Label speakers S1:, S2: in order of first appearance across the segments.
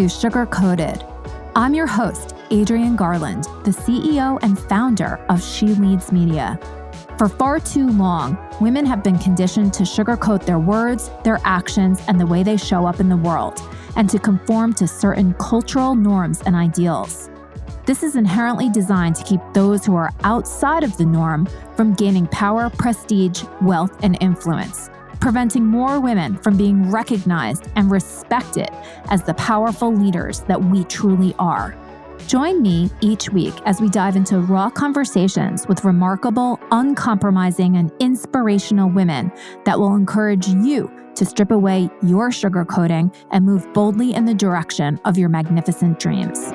S1: to Sugar Coated. I'm your host, Adrienne Garland, the CEO and founder of She Leads Media. For far too long, women have been conditioned to sugarcoat their words, their actions, and the way they show up in the world, and to conform to certain cultural norms and ideals. This is inherently designed to keep those who are outside of the norm from gaining power, prestige, wealth, and influence, preventing more women from being recognized and respected as the powerful leaders that we truly are. Join me each week as we dive into raw conversations with remarkable, uncompromising, and inspirational women that will encourage you to strip away your sugarcoating and move boldly in the direction of your magnificent dreams.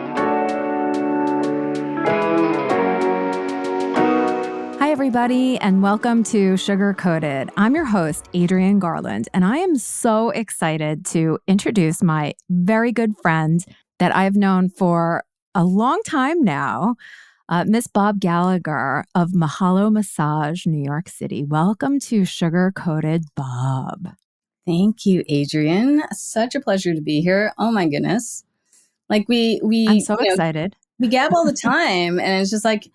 S1: Hi, everybody, and welcome to Sugar Coated. I'm your host, Adrienne Garland, and I am so excited to introduce my very good friend that I've known for a long time now, Miss Bob Gallagher of Mahalo Massage, New York City. Welcome to Sugar Coated, Bob.
S2: Thank you, Adrienne. Such a pleasure to be here. Oh my goodness. Like
S1: I'm so excited.
S2: We gab all the time, and it's just like,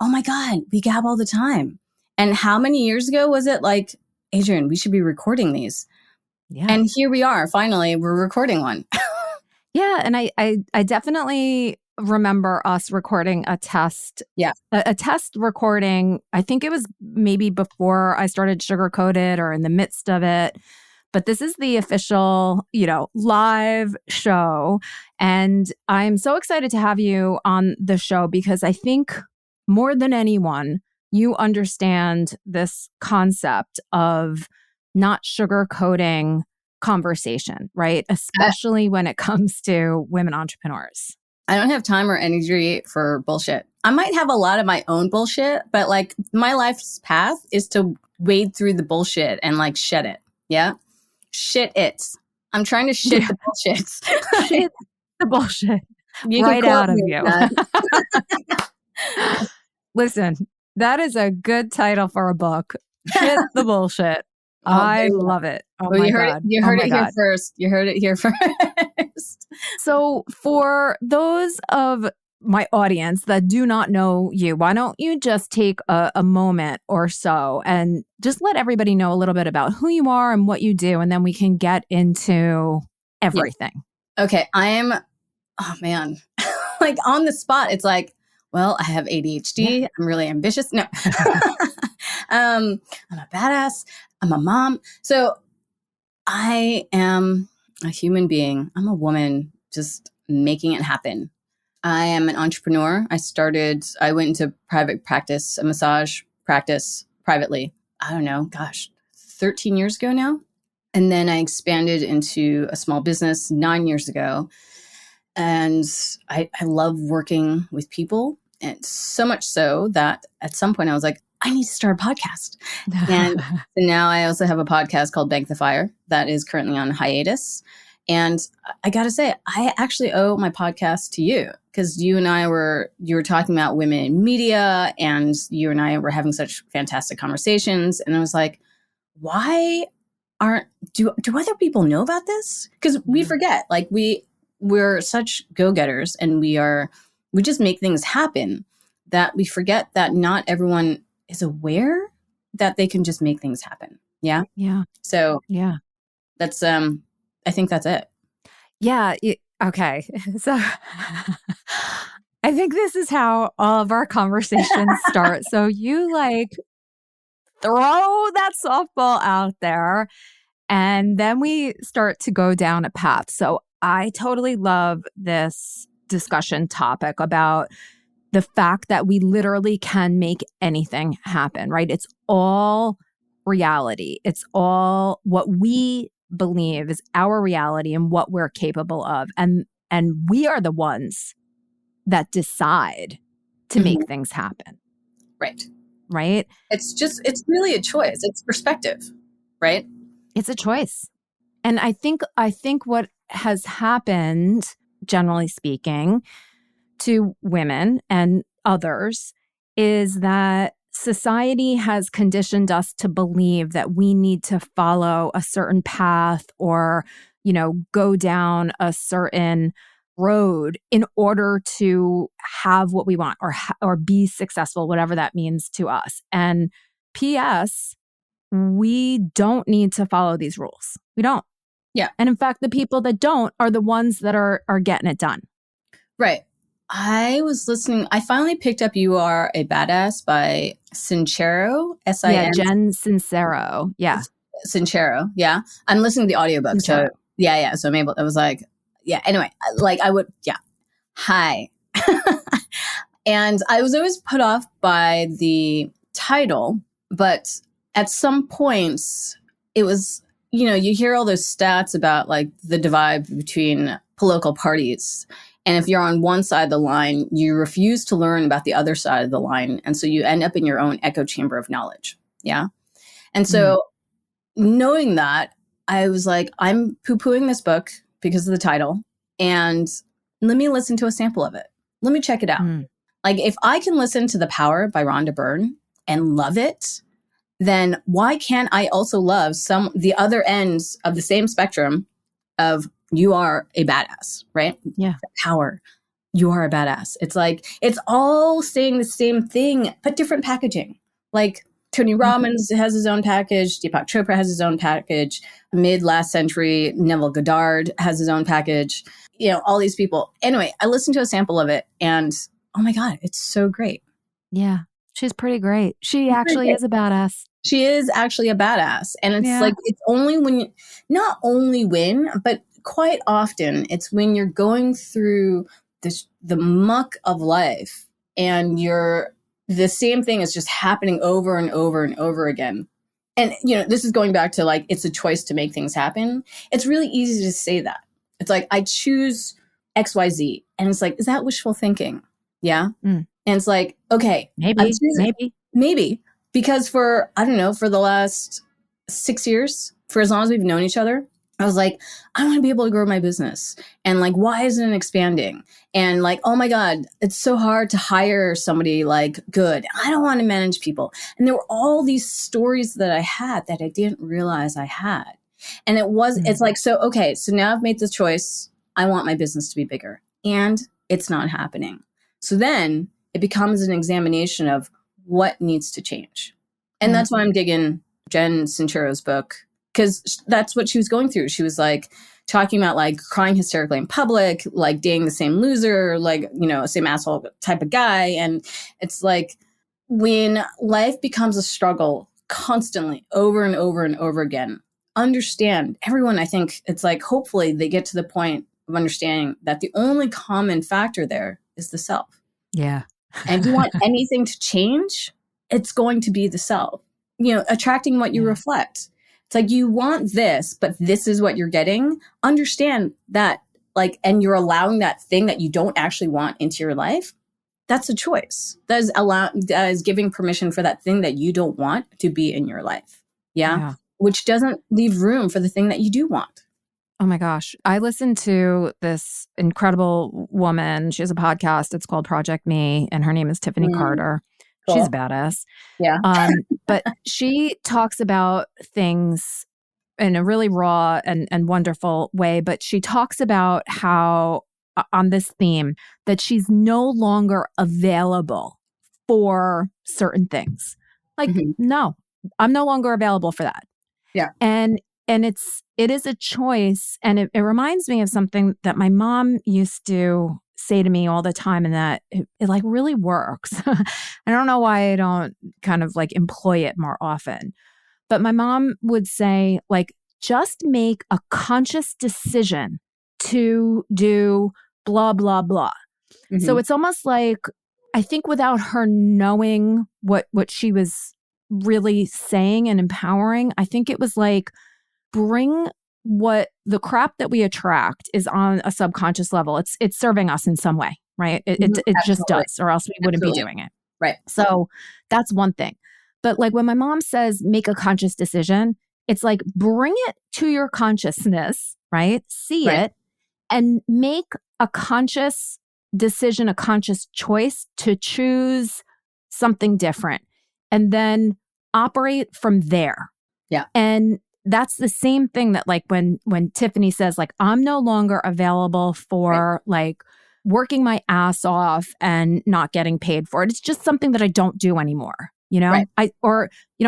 S2: oh my God, we gab all the time. And how many years ago was it like, Adrienne, we should be recording these?
S1: Yeah.
S2: And here we are, finally, we're recording one.
S1: Yeah. And I definitely remember us recording a test.
S2: Yeah.
S1: A test recording. I think it was maybe before I started Sugar Coated or in the midst of it. But this is the official, live show. And I'm so excited to have you on the show because I think more than anyone, you understand this concept of not sugarcoating conversation, right? Especially when it comes to women entrepreneurs.
S2: I don't have time or energy for bullshit. I might have a lot of my own bullshit, but like my life's path is to wade through the bullshit and like shed it. Yeah. Shit it. I'm trying to shit the bullshit.
S1: Shit the bullshit right out of you. Listen, that is a good title for a book. Shit the bullshit. I love it. Oh my God.
S2: You heard it here first. You heard it here first.
S1: So for those of my audience that do not know you, why don't you just take a moment or so and just let everybody know a little bit about who you are and what you do, and then we can get into everything.
S2: Yeah. Okay. Oh man, like on the spot, it's like, well, I have ADHD. Yeah. I'm really ambitious. No, I'm a badass. I'm a mom. So I am a human being. I'm a woman just making it happen. I am an entrepreneur. I went into private practice, a massage practice privately. I don't know, 13 years ago now. And then I expanded into a small business 9 years ago. And I love working with people. And so much so that at some point I was like, I need to start a podcast. And now I also have a podcast called Bank the Fire that is currently on hiatus. And I got to say, I actually owe my podcast to you because you were talking about women in media, and you and I were having such fantastic conversations. And I was like, why do other people know about this? Because we forget, like we're such go-getters, and we just make things happen that we forget that not everyone is aware that they can just make things happen. Yeah.
S1: Yeah.
S2: So
S1: yeah,
S2: that's, I think that's it.
S1: Yeah. Okay. So I think this is how all of our conversations start. So you throw that softball out there, and then we start to go down a path. So I totally love this discussion topic about the fact that we literally can make anything happen, right? It's all reality. It's all what we believe is our reality and what we're capable of. And we are the ones that decide to make things happen.
S2: Right.
S1: Right?
S2: It's really a choice. It's perspective, right?
S1: It's a choice. And I think what has happened, generally speaking, to women and others is that society has conditioned us to believe that we need to follow a certain path or, go down a certain road in order to have what we want or be successful, whatever that means to us. And P.S., we don't need to follow these rules. We don't.
S2: Yeah.
S1: And in fact, the people that don't are the ones that are getting it done.
S2: Right. I was listening. I finally picked up You Are a Badass by Sincero, S-I-N.
S1: Yeah, Jen Sincero. Yeah.
S2: Sincero. Yeah. I'm listening to the audiobook.
S1: Sincero.
S2: So yeah. So I'm able, I was like, yeah. Anyway, like I would, yeah. Hi. And I was always put off by the title, but at some points it was, you hear all those stats about like the divide between political parties. And if you're on one side of the line, you refuse to learn about the other side of the line. And so you end up in your own echo chamber of knowledge. Yeah. And so knowing that, I was like, I'm poo-pooing this book because of the title. And let me listen to a sample of it. Let me check it out. Like if I can listen to The Power by Rhonda Byrne and love it, then why can't I also love the other ends of the same spectrum of You Are a Badass, right?
S1: Yeah.
S2: The Power. You Are a Badass. It's like, it's all saying the same thing, but different packaging. Like Tony Robbins has his own package. Deepak Chopra has his own package. Mid last century, Neville Goddard has his own package. All these people. Anyway, I listened to a sample of it and oh my God, it's so great.
S1: Yeah. She's pretty great. She actually is a badass.
S2: She is actually a badass. And it's like, it's only when not only when, but quite often it's when you're going through the muck of life and the same thing is just happening over and over and over again. And, this is going back to like, it's a choice to make things happen. It's really easy to say that. It's like, I choose XYZ. And it's like, is that wishful thinking? Yeah. And it's like, okay, maybe. Because for the last 6 years, for as long as we've known each other, I was like, I want to be able to grow my business. And like, why isn't it expanding? And like, oh my God, it's so hard to hire somebody like good. I don't want to manage people. And there were all these stories that I had that I didn't realize I had. And it's like, so now I've made the choice. I want my business to be bigger and it's not happening. So then it becomes an examination of what needs to change. And that's why I'm digging Jen Sincero's book, because that's what she was going through. She was like talking about like crying hysterically in public, like dating the same loser, like, same asshole type of guy. And it's like when life becomes a struggle constantly over and over and over again, understand everyone. I think it's like, hopefully they get to the point of understanding that the only common factor there is the self.
S1: Yeah.
S2: And if you want anything to change, it's going to be the self, attracting what you reflect. It's like, you want this, but this is what you're getting. Understand that, like, and you're allowing that thing that you don't actually want into your life. That's a choice. That is giving permission for that thing that you don't want to be in your life. Yeah. Which doesn't leave room for the thing that you do want.
S1: Oh my gosh. I listened to this incredible woman. She has a podcast. It's called Project Me, and her name is Tiffany Carter. Cool. She's a badass.
S2: Yeah.
S1: But she talks about things in a really raw and wonderful way. But she talks about how, on this theme, that she's no longer available for certain things. Like, no, I'm no longer available for that.
S2: Yeah.
S1: And it is a choice. And it reminds me of something that my mom used to say to me all the time, and that it like really works. I don't know why I don't kind of like employ it more often. But my mom would say, like, just make a conscious decision to do blah, blah, blah. So it's almost like, I think without her knowing what she was really saying and empowering, I think it was like, bring what the crap that we attract is on a subconscious level. It's serving us in some way, right? It just does, or else we wouldn't be doing it.
S2: Right.
S1: So that's one thing. But like when my mom says, make a conscious decision, it's like, bring it to your consciousness, right? See it and make a conscious decision, a conscious choice to choose something different, and then operate from there.
S2: Yeah.
S1: And that's the same thing that like when Tiffany says like, I'm no longer available for like working my ass off and not getting paid for it. It's just something that I don't do anymore.
S2: Right.
S1: I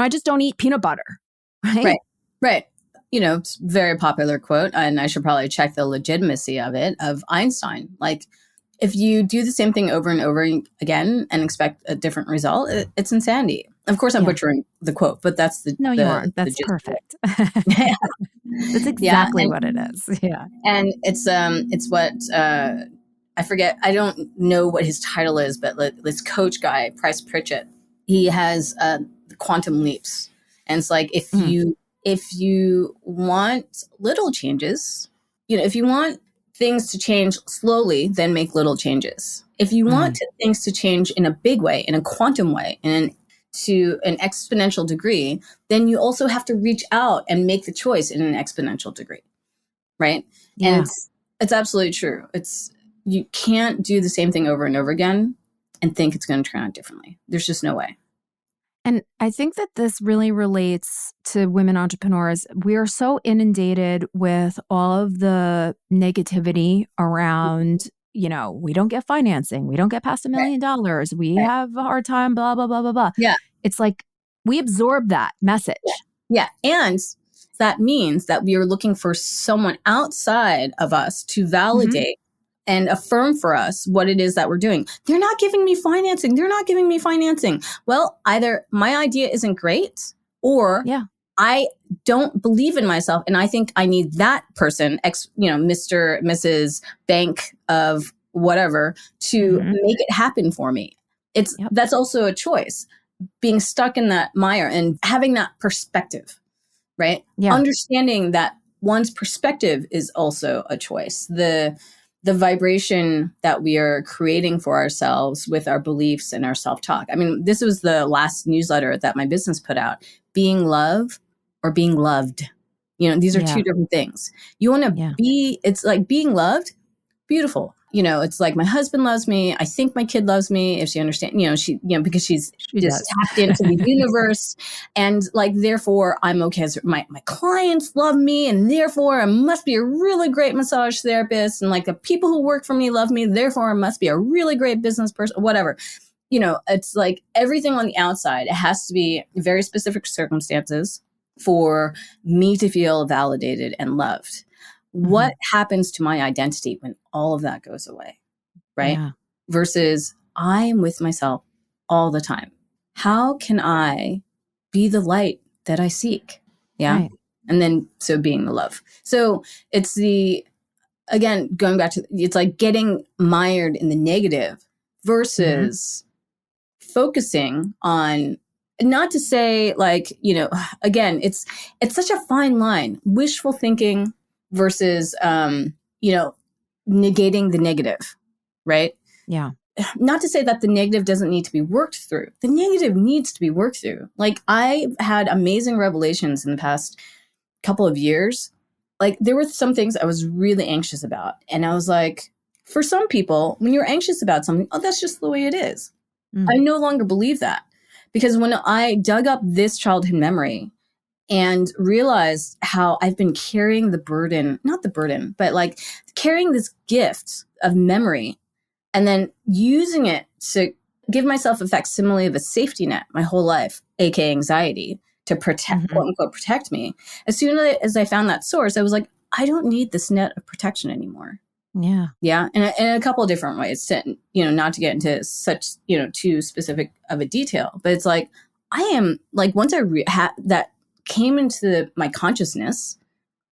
S1: just don't eat peanut butter.
S2: Right. Right. It's a very popular quote, and I should probably check the legitimacy of it, of Einstein. Like, if you do the same thing over and over again and expect a different result, it's insanity. Of course, I'm butchering the quote, but that's the...
S1: No, you aren't. That's perfect. That's exactly what it is. Yeah.
S2: And it's what, I forget, I don't know what his title is, but this coach guy, Price Pritchett, he has quantum leaps. And it's like, if you want little changes, if you want things to change slowly, then make little changes. If you want things to change in a big way, in a quantum way, and to an exponential degree, then you also have to reach out and make the choice in an exponential degree, right?
S1: Yeah.
S2: And it's absolutely true. You can't do the same thing over and over again and think it's going to turn out differently. There's just no way.
S1: And I think that this really relates to women entrepreneurs. We are so inundated with all of the negativity around, we don't get financing. We don't get past $1 million. We have a hard time, blah, blah, blah, blah, blah.
S2: Yeah.
S1: It's like we absorb that message.
S2: Yeah. And that means that we are looking for someone outside of us to validate and affirm for us what it is that we're doing. They're not giving me financing. They're not giving me financing. Well, either my idea isn't great, or I don't believe in myself, and I think I need that person, Mr., Mrs. Bank of whatever, to make it happen for me. That's also a choice, being stuck in that mire and having that perspective, right? Yeah. Understanding that one's perspective is also a choice. The vibration that we are creating for ourselves with our beliefs and our self-talk. I mean, this was the last newsletter that my business put out. Being loved or being loved. These are two different things. You want to be, it's like being loved, beautiful. It's like my husband loves me. I think my kid loves me, if she understands, because she's just tapped into the universe. And like, therefore I'm okay. My clients love me, and therefore I must be a really great massage therapist. And like the people who work for me love me, therefore I must be a really great business person, whatever. It's like everything on the outside, it has to be very specific circumstances for me to feel validated and loved. What happens to my identity when all of that goes away, right? Yeah. Versus I'm with myself all the time. How can I be the light that I seek? Yeah. Right. And then, so being the love. So it's again, going back to, it's like getting mired in the negative versus focusing on, not to say like, again, it's such a fine line, wishful thinking versus, negating the negative, right? Yeah. Not to say that the negative doesn't need to be worked through. The negative needs to be worked through. Like, I've had amazing revelations in the past couple of years. Like, there were some things I was really anxious about. And I was like, for some people, when you're anxious about something, oh, that's just the way it is. I no longer believe that. Because when I dug up this childhood memory and realized how I've been carrying the burden, not the burden, but like carrying this gift of memory and then using it to give myself a facsimile of a safety net my whole life, aka anxiety, to protect, quote unquote, protect me. As soon as I found that source, I was like, I don't need this net of protection anymore. Yeah. Yeah. And in a couple of different ways, to, not to get into such, too specific of a detail, but it's like, I am like, once I that came into my consciousness,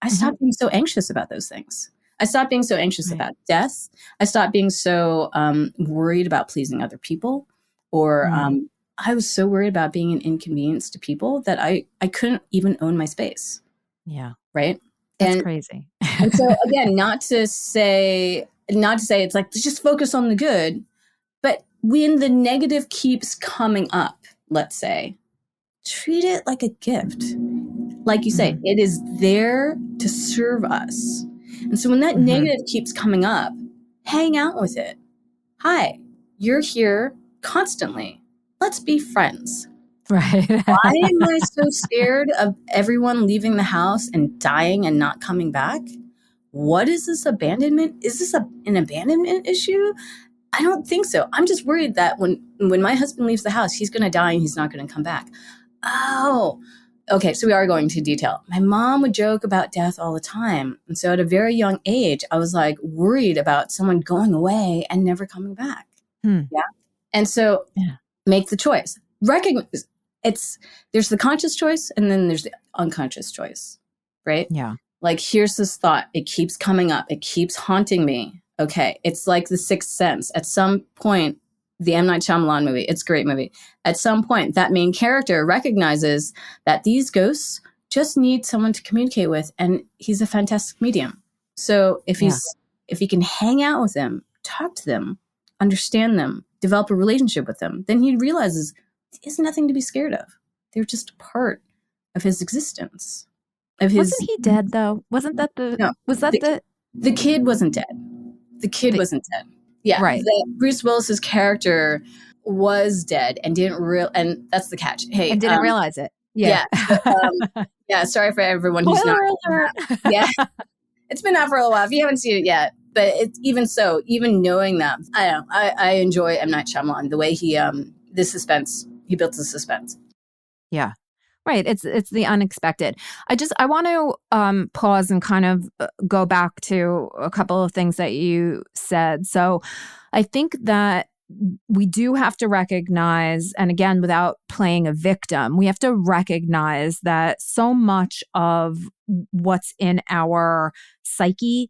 S2: I stopped being so anxious about those things. I stopped being so anxious about death. I stopped being so worried about pleasing other people, or I was so worried about being an inconvenience to people that I couldn't even own my space. Yeah. Right. That's crazy. And so again, not to say it's like, just focus on the good, but when the negative keeps coming up, let's say, treat it like a gift. Like you say, it is there to serve us. And so when that negative keeps coming up, hang out with it. Hi, you're here constantly. Let's be friends.
S1: Right.
S2: Why am I so scared of everyone leaving the house and dying and not coming back? What is this abandonment? Is this an abandonment issue? I don't think so. I'm just worried that when my husband leaves the house, he's going to die and he's not going to come back. Oh, okay. So we are going to detail. My mom would joke about death all the time. And so at a very young age, I was like worried about someone going away and never coming back. Yeah. And so make the choice. Recognize there's the conscious choice and then there's the unconscious choice, right?
S1: Yeah.
S2: Like, here's this thought. It keeps coming up. It keeps haunting me. Okay. It's like The Sixth Sense. At some point, the M. Night Shyamalan movie, it's a great movie. At some point, that main character recognizes that these ghosts just need someone to communicate with. And he's a fantastic medium. So if he can hang out with them, talk to them, understand them, develop a relationship with them, then he realizes there's nothing to be scared of. They're just a part of his existence.
S1: Wasn't he dead though? Wasn't that
S2: the kid wasn't dead. The kid wasn't dead. Yeah.
S1: Right.
S2: Bruce Willis's character was dead and and that's the catch. Hey.
S1: And didn't realize it. Yeah.
S2: Sorry for everyone who's not. Yeah. It's been out for a little while. If you haven't seen it yet, but it's even knowing that, I don't know. I enjoy M. Night Shyamalan, the way he built the suspense.
S1: Yeah. Right. It's the unexpected. I want to pause and kind of go back to a couple of things that you said. So I think that we do have to recognize, and again, without playing a victim, we have to recognize that so much of what's in our psyche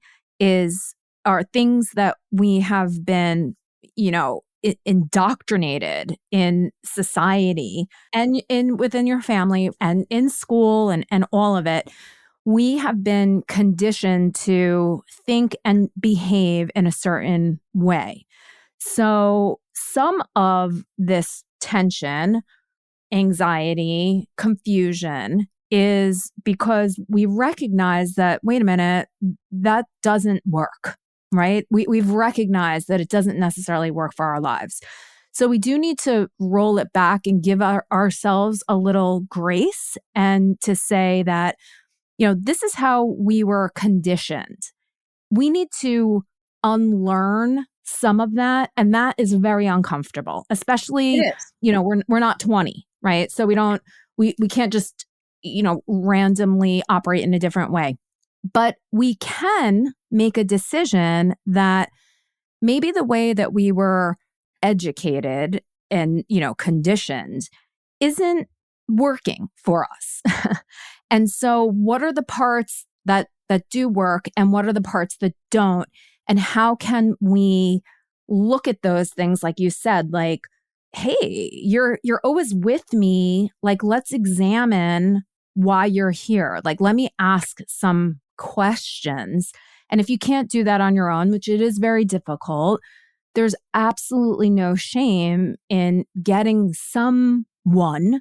S1: are things that we have been, indoctrinated in society and within your family and in school and all of it. We have been conditioned to think and behave in a certain way. So some of this tension, anxiety, confusion is because we recognize that, wait a minute, that doesn't work. Right? We've recognized that it doesn't necessarily work for our lives. So we do need to roll it back and give ourselves a little grace and to say that, this is how we were conditioned. We need to unlearn some of that. And that is very uncomfortable, especially, we're not 20, right? So we can't just, randomly operate in a different way. But we can make a decision that maybe the way that we were educated and, conditioned isn't working for us. And so what are the parts that do work and what are the parts that don't? And how can we look at those things, like you said, like, hey, you're always with me. Like, let's examine why you're here. Like, let me ask some questions. And if you can't do that on your own, which it is very difficult, there's absolutely no shame in getting someone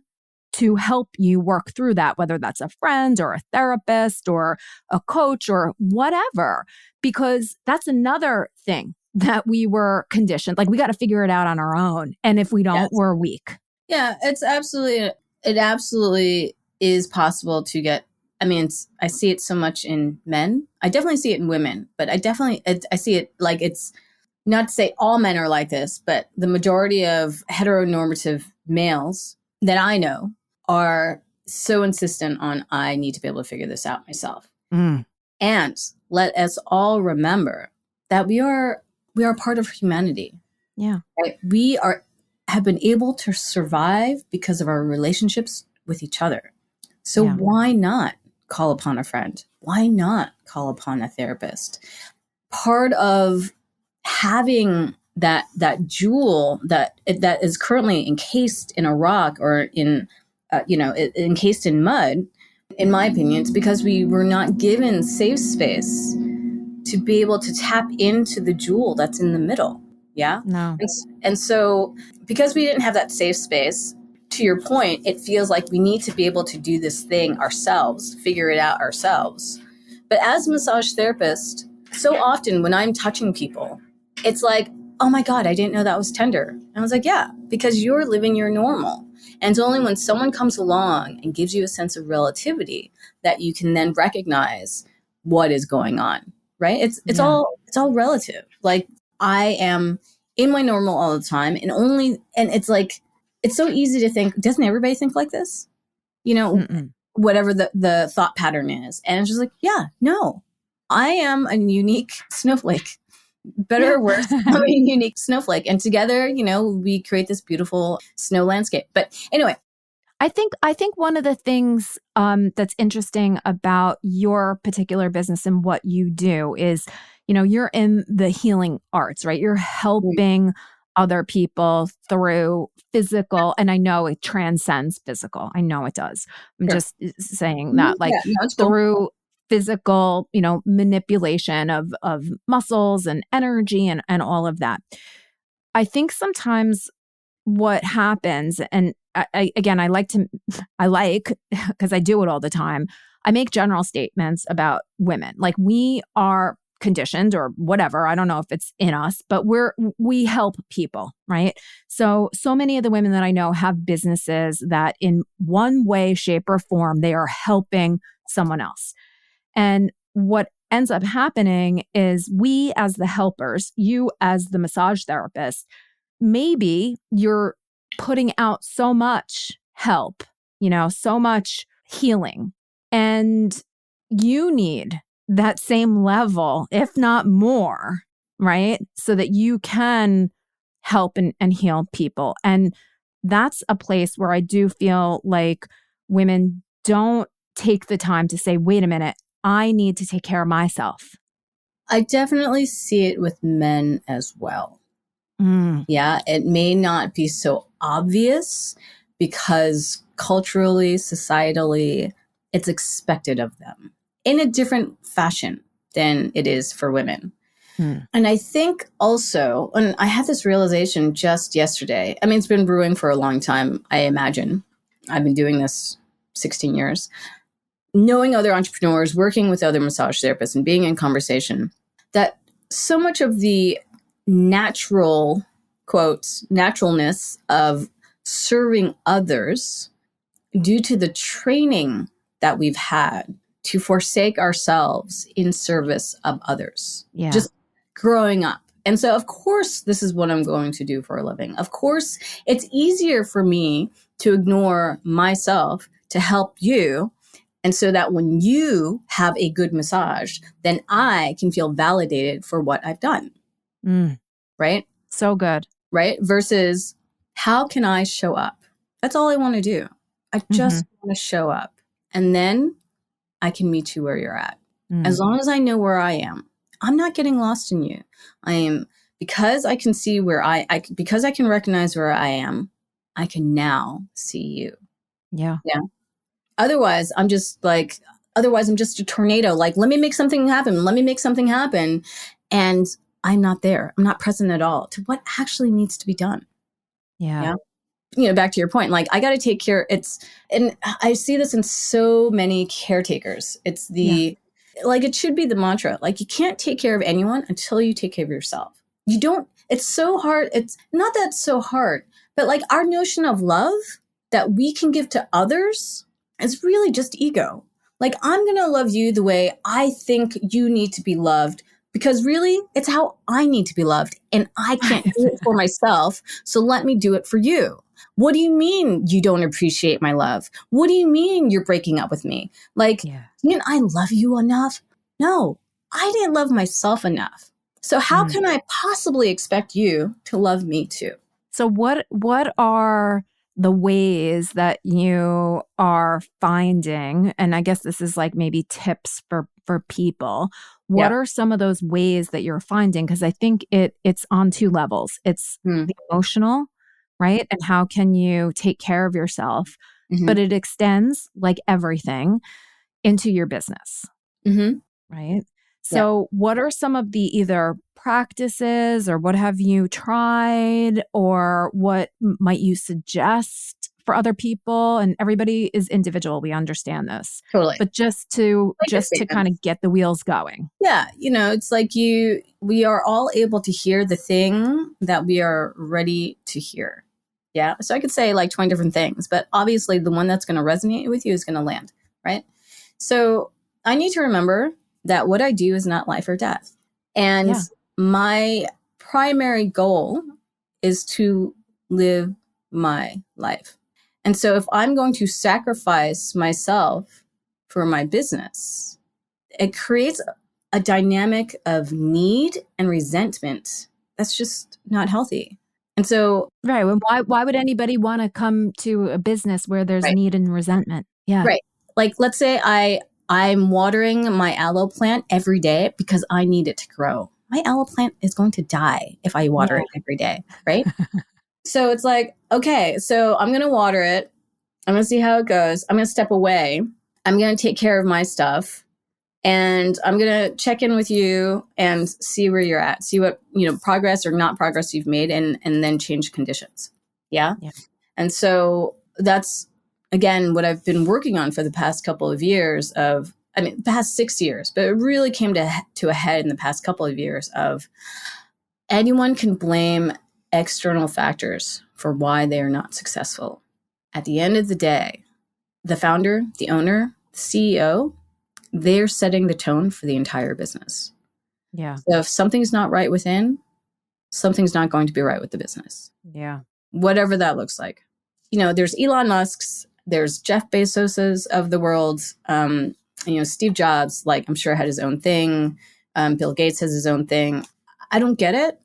S1: to help you work through that, whether that's a friend or a therapist or a coach or whatever, because that's another thing that we were conditioned. Like, we got to figure it out on our own. And if we don't, we're weak.
S2: Yeah, it absolutely is possible to get. I see it so much in men. I definitely see it in women, but I see it like, it's not to say all men are like this, but the majority of heteronormative males that I know are so insistent on, I need to be able to figure this out myself. And let us all remember that we are part of humanity.
S1: Yeah.
S2: Right? Have been able to survive because of our relationships with each other. So why not call upon a friend? Why not call upon a therapist? Part of having that jewel that is currently encased in a rock or encased in mud, in my opinion, it's because we were not given safe space to be able to tap into the jewel that's in the middle. Yeah.
S1: No.
S2: And so because we didn't have that safe space, to your point, it feels like we need to be able to do this thing ourselves, figure it out ourselves. But as a massage therapist, so often when I'm touching people, it's like, oh my God, I didn't know that was tender. And I was like, yeah, because you're living your normal. And it's only when someone comes along and gives you a sense of relativity that you can then recognize what is going on, right? It's all relative. Like, I am in my normal all the time, and it's like, it's so easy to think, doesn't everybody think like this? Whatever the thought pattern is. And it's just like, yeah, no, I am a unique snowflake. Better or worse, I'm a unique snowflake. And together, we create this beautiful snow landscape. But anyway.
S1: I think one of the things that's interesting about your particular business and what you do is, you're in the healing arts, right? You're helping other people through physical, and I know it transcends physical. I know it does. I'm just saying that, like, through physical, manipulation of muscles and energy and all of that. I think sometimes what happens, and I like, because I do it all the time, I make general statements about women. Like, we are conditioned or whatever. I don't know if it's in us, but we help people, right? So many of the women that I know have businesses that in one way, shape, or form, they are helping someone else. And what ends up happening is we as the helpers, you as the massage therapist, maybe you're putting out so much help, so much healing, and you need that same level, if not more, right? So that you can help and heal people. And that's a place where I do feel like women don't take the time to say, wait a minute, I need to take care of myself.
S2: I definitely see it with men as well. Yeah, it may not be so obvious because culturally, societally, it's expected of them in a different fashion than it is for women. And I think also, and I had this realization just yesterday. I mean, it's been brewing for a long time, I imagine. I've been doing this 16 years. Knowing other entrepreneurs, working with other massage therapists, and being in conversation, that so much of the natural, quotes, naturalness of serving others due to the training that we've had to forsake ourselves in service of others.
S1: Yeah.
S2: Just growing up. And so, of course, this is what I'm going to do for a living. Of course, it's easier for me to ignore myself to help you. And so that when you have a good massage, then I can feel validated for what I've done. Right?
S1: So good.
S2: Right? Versus, how can I show up? That's all I want to do. I just want to show up. And then I can meet you where you're at. As long as I know where I am, I'm not getting lost in you. Because I can see where because I can recognize where I am, I can now see you.
S1: Yeah.
S2: Yeah. Otherwise, I'm just a tornado. Like, let me make something happen. Let me make something happen. And I'm not there. I'm not present at all to what actually needs to be done.
S1: Yeah.
S2: Back to your point, like, I got to take care. And I see this in so many caretakers. It's like, it should be the mantra. Like, you can't take care of anyone until you take care of yourself. You don't, it's so hard. It's not that it's so hard, but like, our notion of love that we can give to others is really just ego. Like, I'm going to love you the way I think you need to be loved, because really, it's how I need to be loved, and I can't do it for myself. So let me do it for you. What do you mean you don't appreciate my love? What do you mean you're breaking up with me? Like, didn't I love you enough? No, I didn't love myself enough. So how can I possibly expect you to love me too?
S1: So what are the ways that you are finding, and I guess this is like maybe tips for people, what are some of those ways that you're finding? Because I think it's on two levels. It's the emotional, right? And how can you take care of yourself? But it extends, like everything, into your business, right? So what are some of the either practices, or what have you tried, or what might you suggest for other people? And everybody is individual. We understand this.
S2: Totally.
S1: But just to kind of get the wheels going.
S2: Yeah. It's like we are all able to hear the thing that we are ready to hear. Yeah. So I could say like 20 different things, but obviously the one that's going to resonate with you is going to land, right? So I need to remember that what I do is not life or death. And my primary goal is to live my life. And so if I'm going to sacrifice myself for my business, it creates a dynamic of need and resentment that's just not healthy. And so,
S1: right. Well, why would anybody want to come to a business where there's
S2: right,
S1: need and resentment? Yeah.
S2: right. Like, let's say I'm watering my aloe plant every day because I need it to grow. My aloe plant is going to die if I water it every day, right? So it's like, okay, so I'm going to water it. I'm going to see how it goes. I'm going to step away. I'm going to take care of my stuff. And I'm going to check in with you and see where you're at, see what, progress or not progress you've made, and then change conditions. Yeah. And so that's, again, what I've been working on for the past couple of years past 6 years, but it really came to a head in the past couple of years of anyone can blame external factors for why they are not successful. At the end of the day, the founder, the owner, the CEO, they're setting the tone for the entire business.
S1: Yeah.
S2: So if something's not right within, something's not going to be right with the business.
S1: Yeah.
S2: Whatever that looks like. There's Elon Musk's, there's Jeff Bezos's of the world. Steve Jobs, like, I'm sure had his own thing. Bill Gates has his own thing. I don't get it.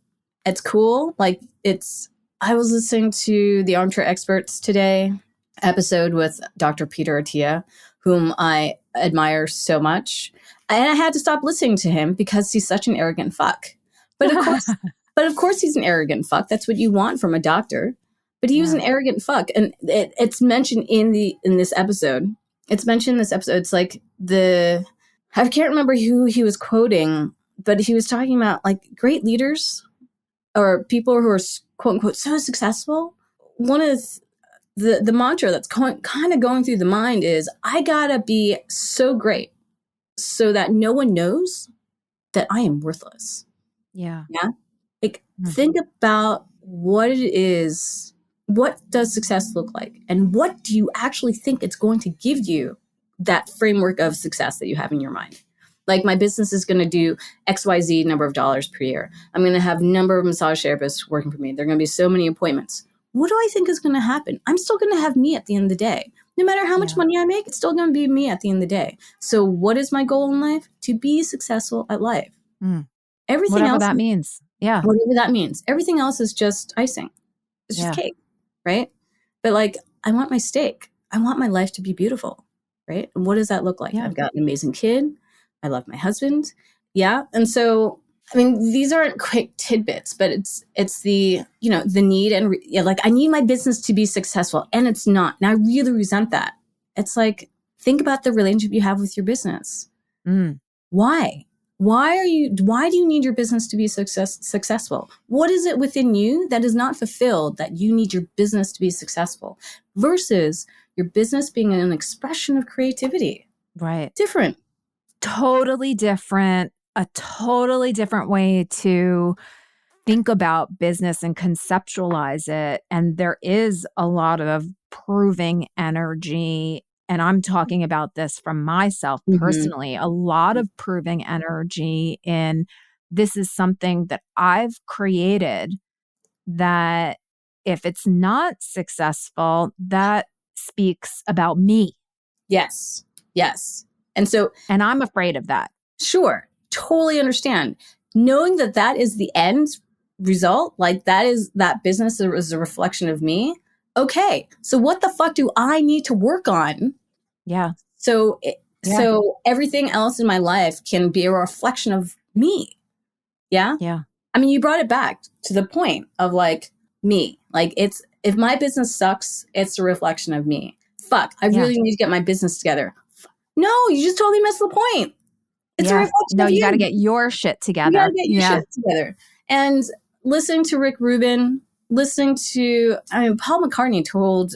S2: It's cool. Like, I was listening to the Armchair Experts today episode with Dr. Peter Attia, whom I admire so much. And I had to stop listening to him because he's such an arrogant fuck. But of course he's an arrogant fuck. That's what you want from a doctor. But he was an arrogant fuck. And it's mentioned in this episode. It's mentioned in this episode. It's like I can't remember who he was quoting, but he was talking about like great leaders or people who are quote unquote so successful. One of the mantra that's kind of going through the mind is, I gotta be so great so that no one knows that I am worthless.
S1: Yeah.
S2: Yeah. Like, think about what it is. What does success look like? And what do you actually think it's going to give you, that framework of success that you have in your mind? Like, my business is going to do XYZ number of dollars per year. I'm going to have a number of massage therapists working for me. There are going to be so many appointments. What do I think is going to happen? I'm still going to have me at the end of the day. No matter how much money I make, it's still going to be me at the end of the day. So what is my goal in life? To be successful at life. Everything
S1: whatever
S2: else,
S1: that means. Yeah.
S2: Whatever that means. Everything else is just icing. It's just cake, right? But like, I want my steak. I want my life to be beautiful, right? And what does that look like? I've got an amazing kid. I love my husband. Yeah. And so, I mean, these aren't quick tidbits, but it's the, the need and like, I need my business to be successful, and it's not. And I really resent that. It's like, think about the relationship you have with your business. Why? Why do you need your business to be successful? What is it within you that is not fulfilled that you need your business to be successful versus your business being an expression of creativity?
S1: Right.
S2: Different.
S1: Totally different. A totally different way to think about business and conceptualize it. And there is a lot of proving energy. And I'm talking about this from myself personally, a lot of proving energy in this is something that I've created that if it's not successful, that speaks about me.
S2: Yes. Yes. And
S1: I'm afraid of that.
S2: Sure. Totally understand. Knowing that is the end result, like that business is a reflection of me. Okay. So what the fuck do I need to work on?
S1: Yeah.
S2: So everything else in my life can be a reflection of me. Yeah.
S1: Yeah.
S2: I mean, you brought it back to the point of like me. Like, if my business sucks, it's a reflection of me. Fuck. I really need to get my business together. No, you just totally missed the point. It's a reflection of you.
S1: You got to get your shit together.
S2: You got to get your shit together. And listening to Rick Rubin, Paul McCartney told,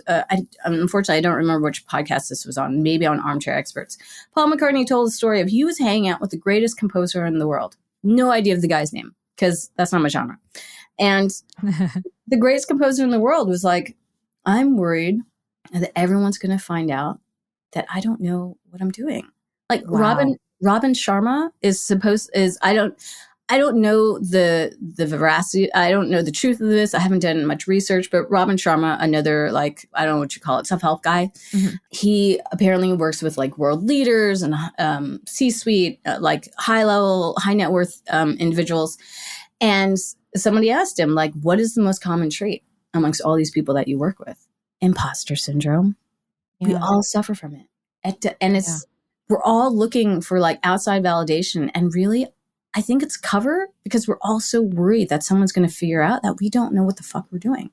S2: unfortunately, I don't remember which podcast this was on, maybe on Armchair Experts. Paul McCartney told the story of he was hanging out with the greatest composer in the world. No idea of the guy's name because that's not my genre. And the greatest composer in the world was like, I'm worried that everyone's going to find out that I don't know what I'm doing. Like
S1: Wow.
S2: Robin Sharma I don't know the veracity. I don't know the truth of this. I haven't done much research, but Robin Sharma, another like, I don't know what you call it, self-help guy.
S1: Mm-hmm.
S2: He apparently works with like world leaders and C-suite, like high level, high net worth individuals. And somebody asked him, like, what is the most common trait amongst all these people that you work with? Imposter syndrome.
S1: Yeah.
S2: We all suffer from it. And we're all looking for like outside validation. And really, I think it's cover because we're all so worried that someone's going to figure out that we don't know what the fuck we're doing.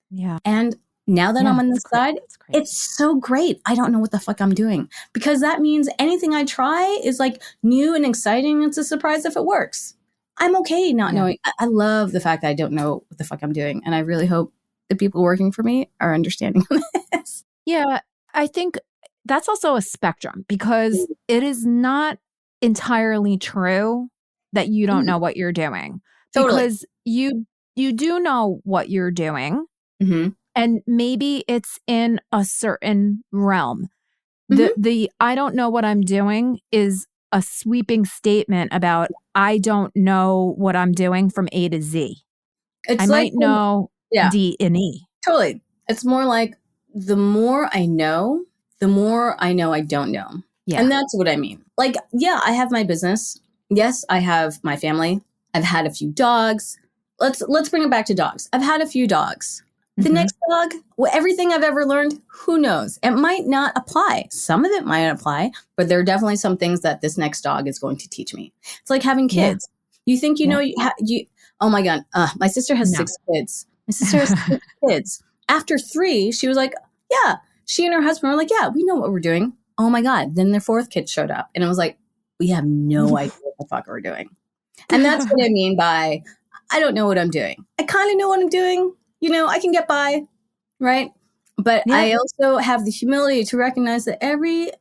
S1: Yeah.
S2: And now that I'm on this side,
S1: great.
S2: it's so great. I don't know what the fuck I'm doing because that means anything I try is like new and exciting. It's a surprise if it works. I'm okay not knowing. I love the fact that I don't know what the fuck I'm doing. And I really hope the people working for me are understanding this.
S1: Yeah. I think that's also a spectrum because it is not entirely true that you don't know what you're doing.
S2: Totally.
S1: Because you do know what you're doing.
S2: Mm-hmm.
S1: And maybe it's in a certain realm.
S2: Mm-hmm.
S1: The I don't know what I'm doing is a sweeping statement about I don't know what I'm doing from A to Z. I might know D and E.
S2: Totally. It's more like the more I know I don't know. Yeah. And that's what I mean. Like, yeah, I have my business. Yes, I have my family. I've had a few dogs. Let's bring it back to dogs. I've had a few dogs. The next dog, everything I've ever learned, who knows? It might not apply. Some of it might apply, but there are definitely some things that this next dog is going to teach me. It's like having kids. You think you know you oh my God. My sister has 6 kids. My sister has 6 kids. After 3, she was like, yeah. She and her husband were like, yeah, we know what we're doing. Oh my God. Then their 4th kid showed up. And it was like, we have no idea what the fuck we're doing. And that's what I mean by, I don't know what I'm doing. I kind of know what I'm doing. You know, I can get by, right? But I also have the humility to recognize that every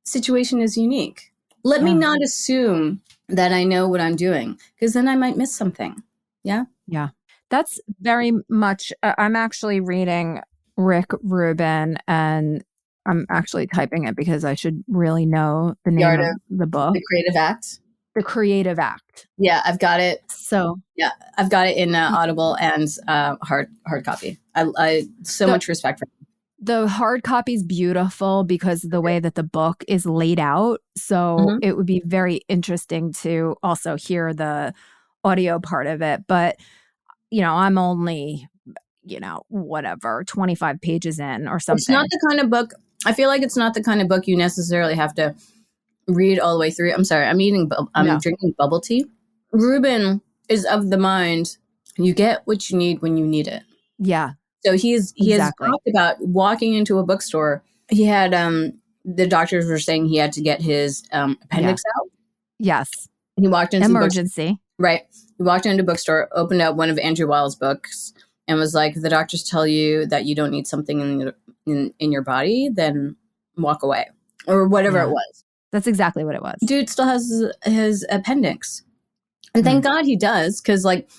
S2: situation is unique. Let me not assume that I know what I'm doing, because then I might miss something. Yeah?
S1: Yeah. That's very much, I'm actually reading Rick Rubin, and I'm actually typing it because I should really know the name of the book.
S2: The Creative Act.
S1: The Creative Act.
S2: Yeah, I've got it.
S1: So
S2: yeah, I've got it in Audible and hard copy. I so much respect for it.
S1: The hard copy is beautiful because of the way that the book is laid out. So it would be very interesting to also hear the audio part of it. But, you know, I'm only, you know, whatever, 25 pages in or something.
S2: It's not the kind of book, I feel like it's not the kind of book you necessarily have to read all the way through. I'm sorry, I'm drinking bubble tea. Rubin is of the mind, you get what you need when you need it.
S1: Yeah.
S2: So he has talked about walking into a bookstore. He had, the doctors were saying he had to get his appendix out.
S1: Yes.
S2: He walked into
S1: emergency.
S2: Right. He walked into a bookstore, opened up one of Andrew Weil's books, and was like, if the doctors tell you that you don't need something in your body, then walk away. Or whatever it was.
S1: That's exactly what it was.
S2: Dude still has his appendix. And thank God he does. Because like,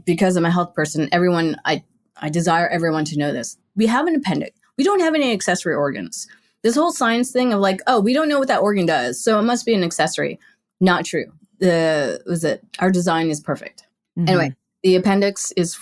S2: because I'm a health person, everyone, I desire everyone to know this. We have an appendix. We don't have any accessory organs. This whole science thing of like, oh, we don't know what that organ does, so it must be an accessory. Not true. Our design is perfect. Anyway, the appendix is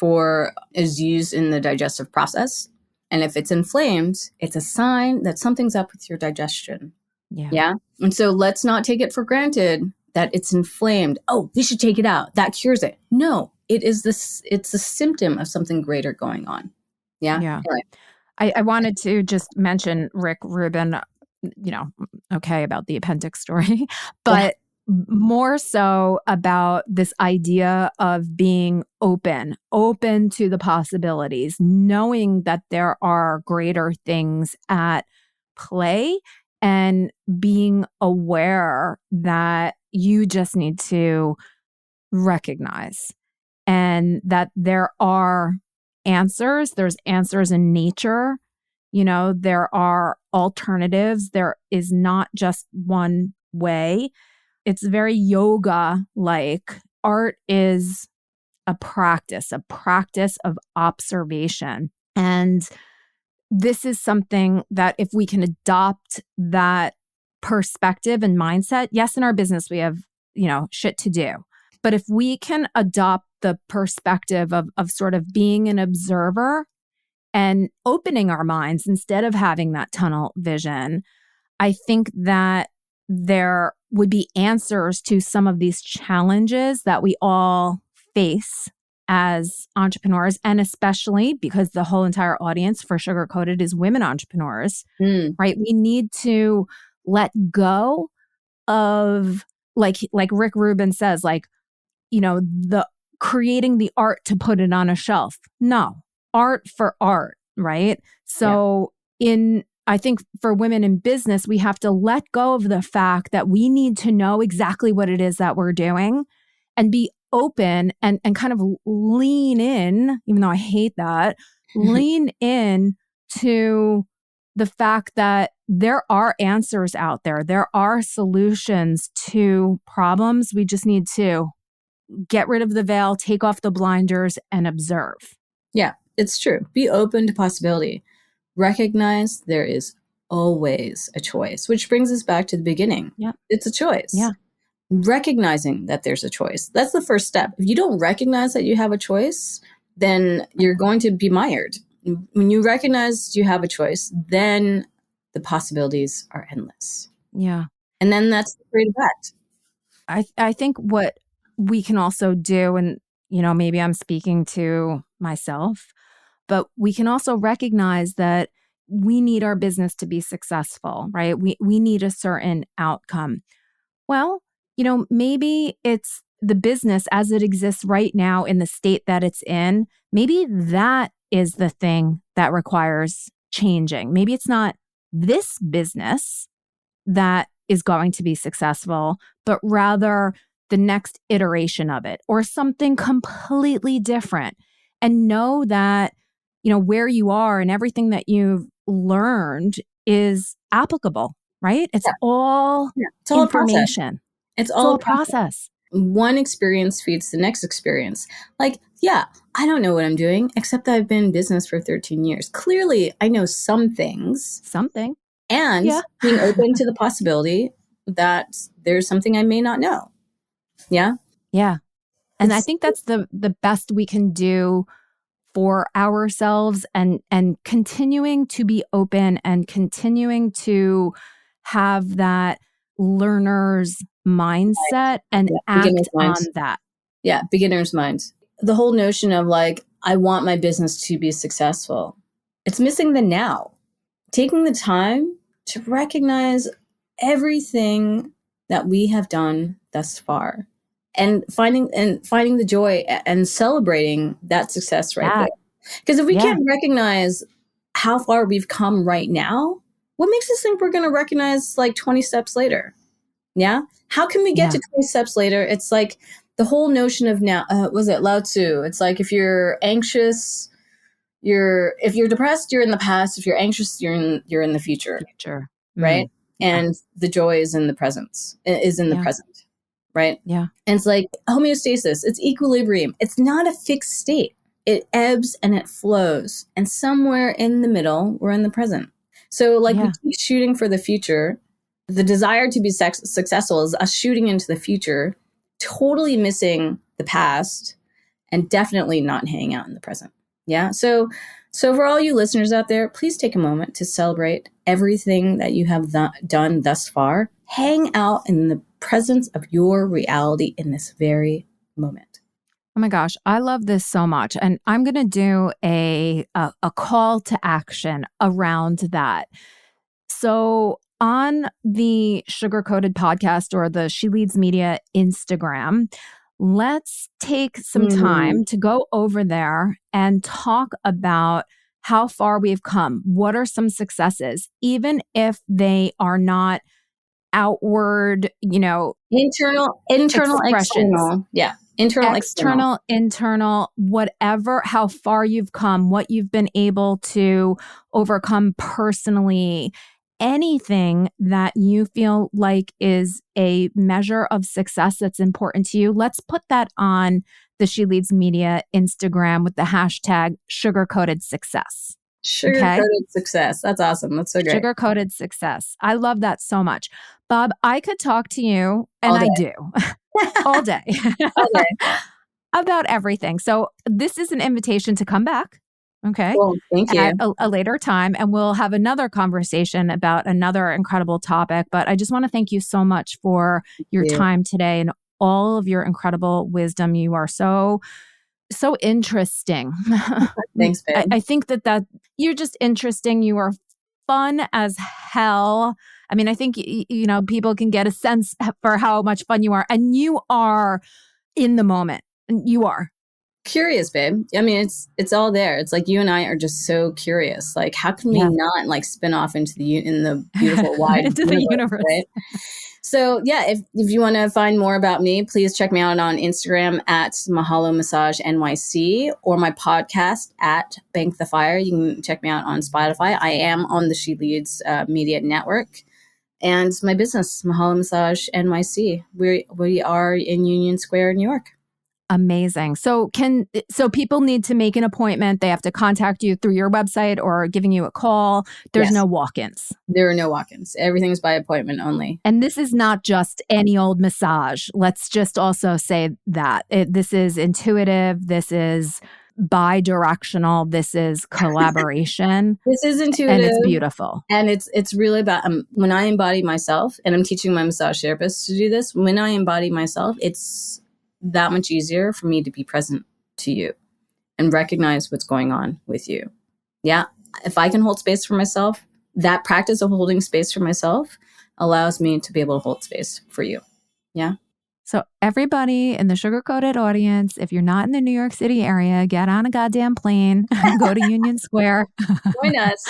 S2: used in the digestive process. And if it's inflamed, it's a sign that something's up with your digestion. Yeah. And so let's not take it for granted that it's inflamed. Oh, we should take it out. That cures it. No, it's a symptom of something greater going on. Yeah.
S1: Yeah.
S2: Anyway.
S1: I wanted to just mention Rick Rubin, you know, okay, about the appendix story, but more so about this idea of being open to the possibilities, knowing that there are greater things at play, and being aware that you just need to recognize and that there are answers. There's answers in nature. You know, there are alternatives. There is not just one way. It's very yoga-like. Art is a practice of observation. And this is something that if we can adopt that perspective and mindset, yes, in our business, we have, shit to do. But if we can adopt the perspective of sort of being an observer and opening our minds instead of having that tunnel vision, I think that there would be answers to some of these challenges that we all face as entrepreneurs, and especially because the whole entire audience for Sugar Coated is women entrepreneurs, right? We need to let go of, like Rick Rubin says, the creating the art to put it on a shelf. No, art for art, right? So I think for women in business, we have to let go of the fact that we need to know exactly what it is that we're doing and be open and kind of lean in, even though I hate that, lean in to the fact that there are answers out there. There are solutions to problems. We just need to get rid of the veil, take off the blinders, and observe.
S2: Yeah, it's true. Be open to possibility. Recognize there is always a choice, which brings us back to the beginning.
S1: Yeah.
S2: It's a choice.
S1: Yeah.
S2: Recognizing that there's a choice. That's the first step. If you don't recognize that you have a choice, then you're going to be mired. When you recognize you have a choice, then the possibilities are endless.
S1: Yeah.
S2: And then that's the great effect.
S1: I think what we can also do, and maybe I'm speaking to myself, but we can also recognize that we need our business to be successful, right? We need a certain outcome. Well, maybe it's the business as it exists right now in the state that it's in. Maybe that is the thing that requires changing. Maybe it's not this business that is going to be successful, but rather the next iteration of it or something completely different. And know that, where you are and everything that you've learned is applicable, right? It's all information.
S2: It's all a process. One experience feeds the next experience. I don't know what I'm doing, except that I've been in business for 13 years. Clearly, I know some things.
S1: Something.
S2: And being open to the possibility that there's something I may not know. Yeah?
S1: Yeah. And I think that's the best we can do for ourselves and continuing to be open and continuing to have that learner's mindset and act on that.
S2: Yeah, beginner's mind. The whole notion of I want my business to be successful. It's missing the now. Taking the time to recognize everything that we have done thus far and finding the joy and celebrating that success right there. Because if we can't recognize how far we've come right now, what makes us think we're going to recognize 20 steps later? Yeah. How can we get to 20 steps later? It's the whole notion of now, was it Lao Tzu? It's if you're anxious, if you're depressed, you're in the past. If you're anxious, you're in the future. Right. And the joy is in the present, present. Right.
S1: Yeah.
S2: And it's homeostasis. It's equilibrium. It's not a fixed state. It ebbs and it flows. And somewhere in the middle, we're in the present. So we keep shooting for the future. The desire to be successful is us shooting into the future, totally missing the past, and definitely not hanging out in the present. Yeah. So for all you listeners out there, please take a moment to celebrate everything that you have done thus far. Hang out in the presence of your reality in this very moment.
S1: Oh my gosh, I love this so much. And I'm going to do a call to action around that. So on the Sugar Coated podcast or the She Leads Media Instagram, let's take some time to go over there and talk about how far we've come. What are some successes, even if they are not outward, internal,
S2: external. Yeah.
S1: Internal, whatever, how far you've come, what you've been able to overcome personally, anything that you feel like is a measure of success that's important to you, let's put that on the She Leads Media Instagram with the hashtag sugar-coated success.
S2: Sugar-coated success. That's awesome. That's so great.
S1: Sugar-coated success. I love that so much. Bob, I could talk to you, and I do, all day,
S2: All day.
S1: about everything. So this is an invitation to come back. Okay.
S2: Cool. Thank you.
S1: At a later time, and we'll have another conversation about another incredible topic. But I just want to thank you so much for your time today and all of your incredible wisdom. You are so interesting.
S2: Thanks, babe.
S1: I think that you're just interesting. You are fun as hell. I mean, I think, people can get a sense for how much fun you are, and you are in the moment. You are.
S2: Curious, babe. I mean, it's all there. It's like you and I are just so curious. Like, how can we not like spin off into the beautiful wide
S1: into the universe?
S2: Right? So yeah, if you want to find more about me, please check me out on Instagram at Mahalo Massage NYC, or my podcast at Bank the Fire. You can check me out on Spotify. I am on the She Leads Media Network, and my business Mahalo Massage NYC. We are in Union Square, New York.
S1: Amazing. So people need to make an appointment. They have to contact you through your website or giving you a call. There's no walk-ins.
S2: There are no walk-ins. Everything's by appointment only.
S1: And this is not just any old massage. Let's just also say that this is intuitive. This is bi-directional. This is collaboration.
S2: This is intuitive.
S1: And it's beautiful.
S2: And it's really about when I embody myself, and I'm teaching my massage therapists to do this. When I embody myself, it's that much easier for me to be present to you and recognize what's going on with you. Yeah. If I can hold space for myself, that practice of holding space for myself allows me to be able to hold space for you. Yeah.
S1: So everybody in the sugar-coated audience, if you're not in the New York City area, get on a goddamn plane, go to Union Square.
S2: Join us.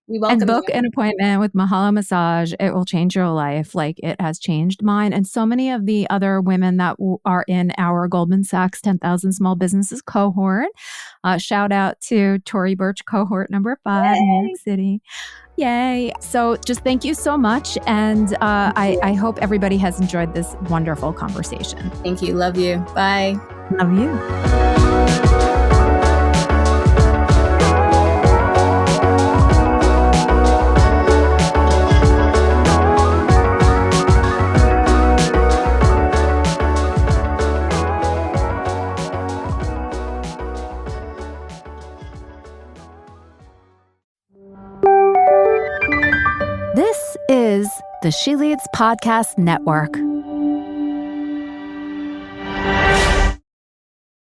S2: We welcome
S1: and book
S2: you.
S1: an appointment with Mahalo Massage. It will change your life like it has changed mine and so many of the other women that are in our Goldman Sachs 10,000 Small Businesses cohort. Shout out to Tory Burch cohort number 5 in New York City. Yay. So just thank you so much. And I hope everybody has enjoyed this wonderful conversation.
S2: Thank you. Love you. Bye.
S1: Love you. This is the She Leads Podcast Network.